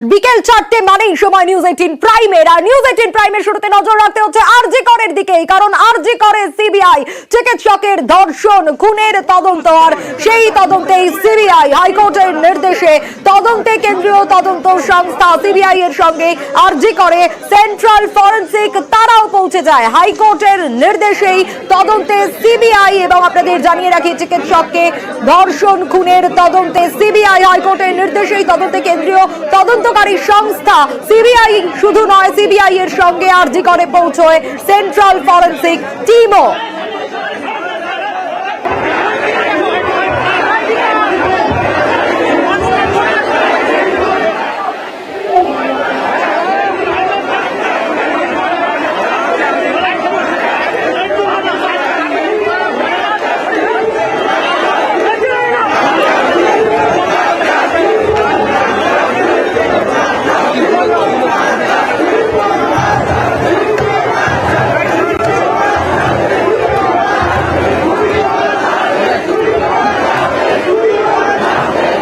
বিকেল 4টে মানেই সময় নিউজ 18 প্রাইমের। আর নিউজ 18 প্রাইমের শুরুতে নজর রাখতে হচ্ছে আরজি করের দিকে, কারণ আরজি করে সিবিআই চিকিৎসকের ধর্ষণ খুনের তদন্ত, আর সেই তদন্তেই সিবিআই হাইকোর্টের নির্দেশে তদন্তে কেন্দ্রীয় তদন্ত সংস্থা সিবিআই এর সঙ্গে আরজি করে সেন্ট্রাল ফরেন্সিক তারাও পৌঁছে যায়। হাইকোর্টের নির্দেশেই তদন্তে সিবিআই, এবং আপনাদের জানিয়ে রাখি চিকিৎসককে ধর্ষণ খুনের তদন্তে সিবিআই হাইকোর্টের নির্দেশেই তদন্তে কেন্দ্রীয় তদন্তকারী সংস্থা সিবিআই শুধু নয়, সিবিআই এর সঙ্গে আরজি করে পৌঁছয় সেন্ট্রাল ফরেন্সিক টিমও।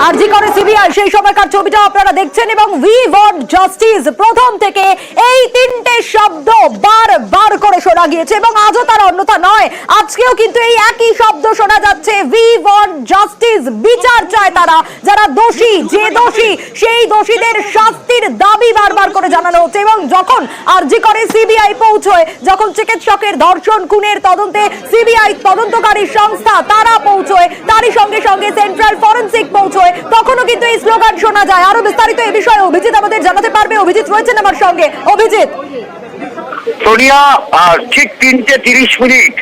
আরজি করে সিবিআই সেই সময়কার ছবিটা আপনারা দেখছেন, এবং উই ওয়ান্ট জাস্টিস প্রথম থেকে এই তিনটে শব্দ বারবার করে শোনা গিয়েছে, এবং আজও তার অন্যথা নয়। আজকেও কিন্তু এই একই শব্দ শোনা যাচ্ছে, উই ওয়ান্ট জাস্টিস। বিচার চায় তারা, যারা দোষী, যে দোষী সেই দোষীদের শাস্তির দাবি বারবার করে জানানো হচ্ছে। এবং যখন আরজি করে সিবিআই পৌঁছয়, যখন চিকিৎসকের ধর্ষণ খুনের তদন্তে সিবিআই তদন্তকারী সংস্থা তারা পৌঁছয়, তারই সঙ্গে সঙ্গে সেন্ট্রাল ফরেন্সিক পৌঁছয়, তখনও কিন্তু এই স্লোগান শোনা যায়। আরো বিস্তারিত এই বিষয়ে অভিজিৎ আমাদের জানাতে পারবে। অভিজিৎ রয়েছেন আমার সঙ্গে। অভিজিৎ। সোনিয়া, ঠিক 3:30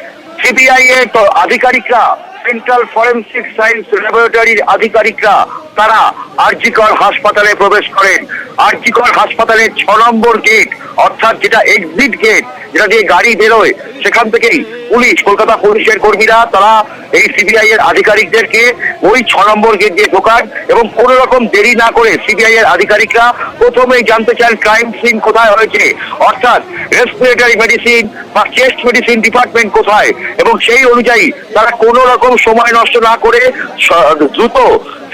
সিবিআই এর আধিকারিকরা, সেন্ট্রাল ফরেন্সিক সায়েন্স ল্যাবরেটরির আধিকারিকরা তারা আরজিকর হাসপাতালে প্রবেশ করেন। আরজিকর হাসপাতালের 6 নম্বর গেট, অর্থাৎ যেটা এক্সিট গেট, যেটা দিয়ে গাড়ি বেরোয়, সেখান থেকেই পুলিশ, কলকাতা পুলিশের কর্মীরা তারা এই সিবিআই এর আধিকারিকদেরকে ওই 6 নম্বর গেট দিয়ে ঢোকান, এবং কোন রকম দেরি না করে সিবিআই এর আধিকারিকরা প্রথমেই জানতে চান ক্রাইম সিন কোথায় হয়েছে, অর্থাৎ রেসপিরেটরি মেডিসিন বা চেস্ট মেডিসিন ডিপার্টমেন্ট কোথায়, এবং সেই অনুযায়ী তারা কোন রকম সময় নষ্ট না করে দ্রুত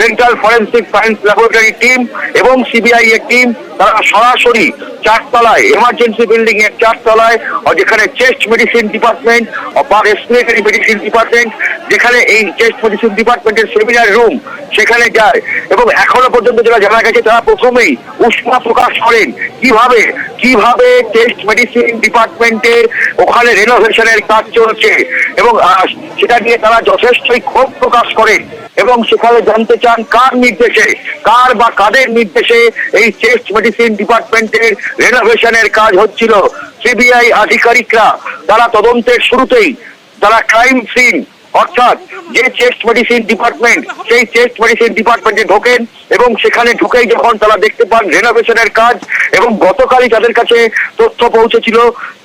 central forensic science laboratory team এবং সিবিআই এর টিম তারা সরাসরি 4 তলায়, এমার্জেন্সি বিল্ডিং এর 4 তলায়, যেখানে চেস্ট মেডিসিন ডিপার্টমেন্ট বা রেসপিরেটরি মেডিসিন ডিপার্টমেন্ট, যেখানে এই চেস্ট মেডিসিন ডিপার্টমেন্টের সেমিনার রুম, সেখানে যায়। এবং এখনো পর্যন্ত যেটা জানা গেছে, তারা প্রথমেই উষ্মা প্রকাশ করেন কিভাবে চেস্ট মেডিসিন ডিপার্টমেন্টের ওখানে রেনোভেশনের কাজ চলছে, এবং সেটা নিয়ে তারা যথেষ্টই ক্ষোভ প্রকাশ করেন, এবং সেখানে জানতে চান কার নির্দেশে, কার বা কাদের নির্দেশে এই চেস্ট মেডিসিন ডিপার্টমেন্টের রেনোভেশনের কাজ হচ্ছিল। সিবিআই আধিকারিকরা তারা তদন্তের শুরুতেই তারা ক্রাইম সিন, অর্থাৎ যে চেস্ট মেডিসিন ডিপার্টমেন্ট, সেই চেস্ট মেডিসিন ডিপার্টমেন্টে ঢোকেন, এবং সেখানে ঢুকেই যখন তারা দেখতে পান রেনোভেশনের কাজ, এবং গতকালই তাদের কাছে তথ্য পৌঁছেছিল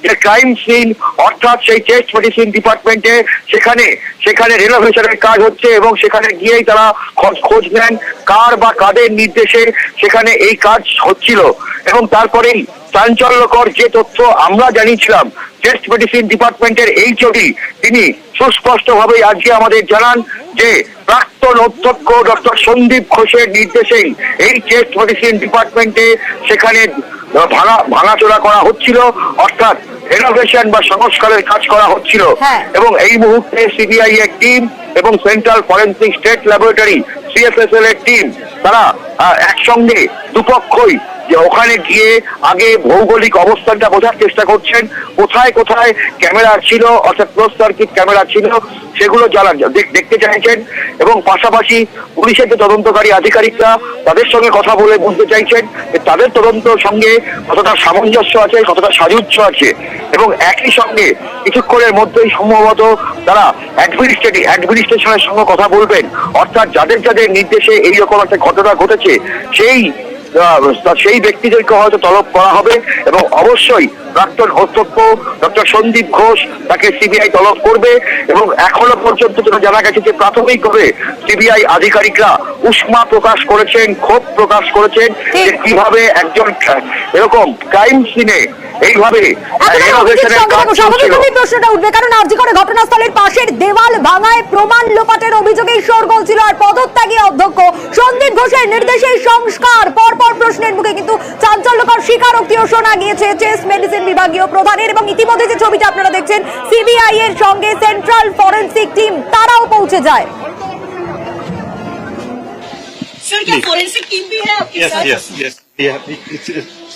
যে ক্রাইম সিন, অর্থাৎ সেই চেস্ট মেডিসিন ডিপার্টমেন্টে সেখানে রেনোভেশনের কাজ হচ্ছে, এবং সেখানে গিয়েই তারা খোঁজ নেন কার বা কাদের নির্দেশে সেখানে এই কাজ হচ্ছিল। এবং তারপরেই চাঞ্চল্যকর যে তথ্য আমরা জানিয়েছিলাম, চেস্ট মেডিসিন ডিপার্টমেন্টের এইচওডি তিনি সুস্পষ্টভাবে আজকে আমাদের জানান যে প্রাক্তন অধ্যক্ষ ডক্টর সন্দীপ ঘোষের নির্দেশেই এই চেস্ট মেডিসিন ডিপার্টমেন্টে সেখানে ভাঙাচোরা করা হচ্ছিল, অর্থাৎ রেনোভেশন বা সংস্কারের কাজ করা হচ্ছিল। এবং এই মুহূর্তে সিবিআই এর টিম এবং central forensic state laboratory CFSL এর টিম তারা একসঙ্গে দুপক্ষই যে ওখানে গিয়ে আগে ভৌগোলিক অবস্থানটা বোঝার চেষ্টা করছেন, কোথায় কোথায় ক্যামেরা ছিল, অর্থাৎ ক্লোজ সার্কিট ক্যামেরা ছিল, সেগুলো দেখতে চাইছেন, এবং পাশাপাশি পুলিশের যে তদন্তকারী আধিকারিকরা তাদের সঙ্গে কথা বলে বুঝতে চাইছেন যে তাদের তদন্তের সঙ্গে কতটা সামঞ্জস্য আছে, কতটা সাযুজ্য আছে। এবং একই সঙ্গে কিছুক্ষণের মধ্যেই সম্ভবত তারা অ্যাডমিনিস্ট্রেশনের সঙ্গে কথা বলবেন, অর্থাৎ যাদের যাদের নির্দেশে এইরকম একটা ঘটনা ঘটেছে সেই ব্যক্তিদেরকে হয়তো তলব করা হবে, এবং অবশ্যই প্রাক্তন অধ্যক্ষ ডক্টর সন্দীপ ঘোষ, তাকে সিবিআই তলব করবে এবং এখনো পর্যন্ত যেটা জানা গেছে যে প্রাথমিকভাবে সিবিআই আধিকারিকরা উষ্মা প্রকাশ করেছেন, ক্ষোভ প্রকাশ করেছেন যে কিভাবে একজন এরকম ক্রাইম সিনে এইভাবে স্বাভাবিকভাবেই প্রশ্নটা উঠবে, কারণ আরজিকর ঘটনাস্থলের পাশের দেওয়াল ভাঙায় প্রমাণ লোপাটের অভিযোগে শোরগোল ছিল। আর পদত্যাগী অধ্যক্ষ সন্দীপ ঘোষের নির্দেশে সংস্কার, পরপর প্রশ্নের মুখে কিন্তু চাঞ্চল্যকর স্বীকারোক্তিও শোনা গিয়েছে চেস্ট মেডিসিন বিভাগীয় প্রধানের। এবং ইতিমধ্যে যে ছবিটা আপনারা দেখছেন, সিবিআই এর সঙ্গে সেন্ট্রাল ফরেন্সিক টিম তারাও পৌঁছে যায়। सर क्या फोरेंसिक टीम भी है आपके साथ? Yes.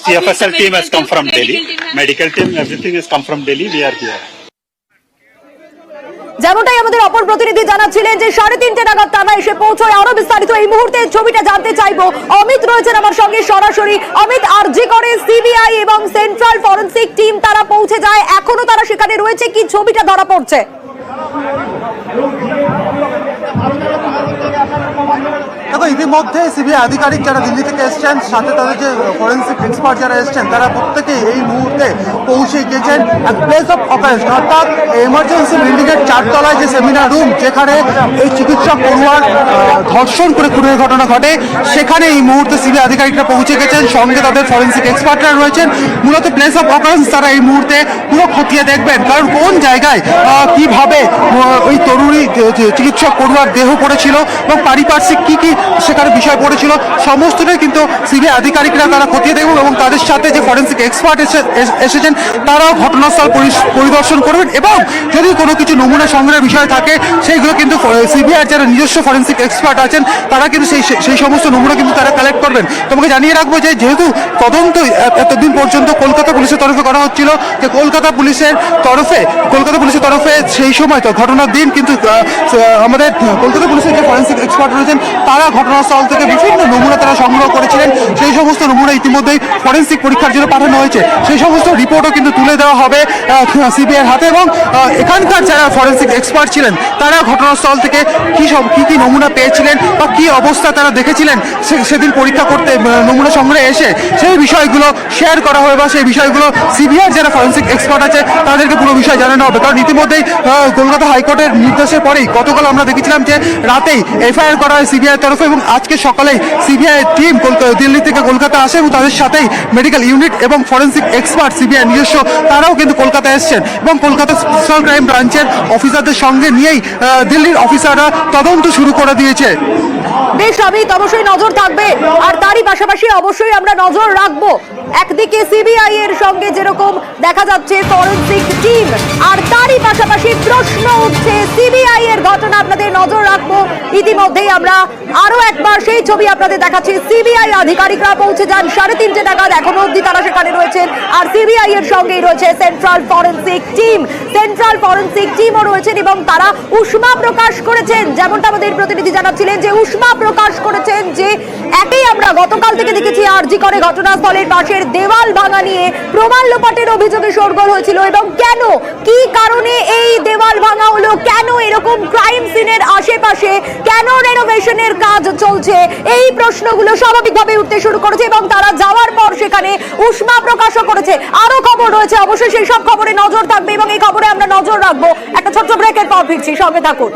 CFSL team has come from Delhi. Medical team, everything has come from Delhi. We are here. যেমনটাই আমাদের অপর প্রতিনিধি জানাচ্ছিলেন যে 3:30 নাগাদ তারা এসে পৌঁছয়। আরো বিস্তারিত এই মুহূর্তে ছবিটা জানতে চাইবো। অমিত রয়েছেন আমার সঙ্গে সরাসরি। অমিত, আরজি করে সিবিআই এবং সেন্ট্রাল ফরেন্সিক টিম তারা পৌঁছে যায়, এখনো তারা সেখানে রয়েছে, কি ছবিটা ধরা পড়ছে? দেখো, ইতিমধ্যে সিবিআই আধিকারিক যারা দিল্লি থেকে এসছেন, সাথে তাদের যে ফরেন্সিক এক্সপার্ট যারা এসছেন, তারা প্রত্যেকেই এই মুহূর্তে পৌঁছে গিয়েছেন প্লেস অফ অকারেন্স, অর্থাৎ এমার্জেন্সি বিল্ডিং এর 4 তলায় যে সেমিনার রুম, যেখানে এই চিকিৎসক পড়ুয়ার ধর্ষণ করে খুনের ঘটনা ঘটে, সেখানে এই মুহূর্তে সিবিআই আধিকারিকরা পৌঁছে গেছেন। সঙ্গে তাদের ফরেন্সিক এক্সপার্টরা রয়েছেন। মূলত প্লেস অফ অকারেন্স তারা এই মুহূর্তে পুরো খতিয়ে দেখবেন, কারণ কোন জায়গায় কিভাবে ওই তরুণী চিকিৎসক পড়ুয়ার দেহ পড়েছিল এবং পারিপার্শ্বিক কি সেখানে বিষয় পড়েছিল, সমস্তটাই কিন্তু সিবিআই আধিকারিকরা তারা খতিয়ে দেখবেন এবং তাদের সাথে যে ফরেন্সিক এক্সপার্ট এসেছেন তারাও ঘটনাস্থল পরিদর্শন করবেন এবং যদি কোনো কিছু নমুনা সংগ্রহের বিষয় থাকে সেইগুলো কিন্তু সিবিআই যারা নিজস্ব ফরেন্সিক এক্সপার্ট আছেন তারা কিন্তু সেই সমস্ত নমুনা কিন্তু তারা কালেক্ট করবেন। তোমাকে জানিয়ে রাখবো যে যেহেতু তদন্ত এতদিন পর্যন্ত কলকাতা পুলিশের তরফে করা হচ্ছিল, যে কলকাতা পুলিশের তরফে সেই সময় তো ঘটনার দিন কিন্তু আমাদের কলকাতা পুলিশের যে ফরেন্সিক এক্সপার্ট রয়েছেন তারা ঘটনাস্থল থেকে বিভিন্ন নমুনা তারা সংগ্রহ করেছিলেন। সেই সমস্ত নমুনা ইতিমধ্যেই ফরেন্সিক পরীক্ষার জন্য পাঠানো হয়েছে। সেই সমস্ত রিপোর্টও কিন্তু তুলে দেওয়া হবে সিবিআইয়ের হাতে এবং এখানকার যারা ফরেন্সিক এক্সপার্ট ছিলেন তারা ঘটনাস্থল থেকে কি নমুনা পেয়েছিলেন বা কি অবস্থা তারা দেখেছিলেন সেদিন পরীক্ষা করতে নমুনা সংগ্রহে এসে সেই বিষয়গুলো শেয়ার করা হবে বা সেই বিষয়গুলো সিবিআইয়ের যারা ফরেন্সিক এক্সপার্ট আছে তাদেরকে পুরো বিষয় জানানো হবে। কারণ ইতিমধ্যেই কলকাতা হাইকোর্টের নির্দেশের পরেই গতকাল আমরা দেখেছিলাম যে রাতেই এফআইআর করা হয় সিবিআইয়ের তরফে এবং আজকে সকালেই সিবিআই টিম দিল্লি থেকে কলকাতা আসে এবং তাদের সাথেই মেডিকেল ইউনিট এবং ফরেন্সিক এক্সপার্ট সিবিআই নিজস্ব তারাও কিন্তু কলকাতা এসছেন এবং কলকাতা স্পেশাল ক্রাইম ব্রাঞ্চের অফিসারদের সঙ্গে নিয়েই দিল্লির অফিসাররা তদন্ত শুরু করে দিয়েছে। বেশ, অমিত, অবশ্যই নজর থাকবে আর তারই পাশাপাশি অবশ্যই আমরা নজর রাখবো একদিকে সিবিআই এর সঙ্গে যেরকম দেখা যাচ্ছে ফরেন্সিক টিম, আর তারই পাশাপাশি প্রশ্ন উঠছে সিবিআই এর ঘটনা আপনাদের নজর রাখবো। ইতিমধ্যেই আমরা আরো একবার সেই ছবি আপনাদের দেখাচ্ছি। সিবিআই আধিকারিকরা পৌঁছে যান 3:30 নাগাদ, এখনো অব্দি তারা সেখানে রয়েছেন। আর সিবিআই এর সঙ্গেই রয়েছে সেন্ট্রাল ফরেন্সিক টিমও রয়েছেন এবং তারা উষ্মা প্রকাশ করেছেন, যেমনটা আমাদের প্রতিনিধি জানাচ্ছিলেন যে উষ্মা প্রকাশ করেছেন যে একেই আমরা গতকাল থেকে দেখেছি আরজি করে ঘটনাস্থলের পাশের দেওয়াল ভাঙা নিয়ে প্রমাণ লোপাটের অভিযোগে শোরগোল হয়েছিল এবং কেন, কি কারণে এই দেওয়াল ভাঙা হলো, কেন এরকম ক্রাইম সিনের আশেপাশে কেন রেনোভেশনের কাজ চলছে, এই প্রশ্নগুলো স্বাভাবিকভাবে উঠতে শুরু করেছে এবং তারা যাওয়ার পর সেখানে উষ্মা প্রকাশও করেছে। আরো খবর রয়েছে, অবশ্যই সেই সব খবরে নজর থাকবে এবং এই খবরে আমরা নজর রাখবো। একটা ছোট্ট ব্রেকের পর ফিরছি, সঙ্গে থাকুন।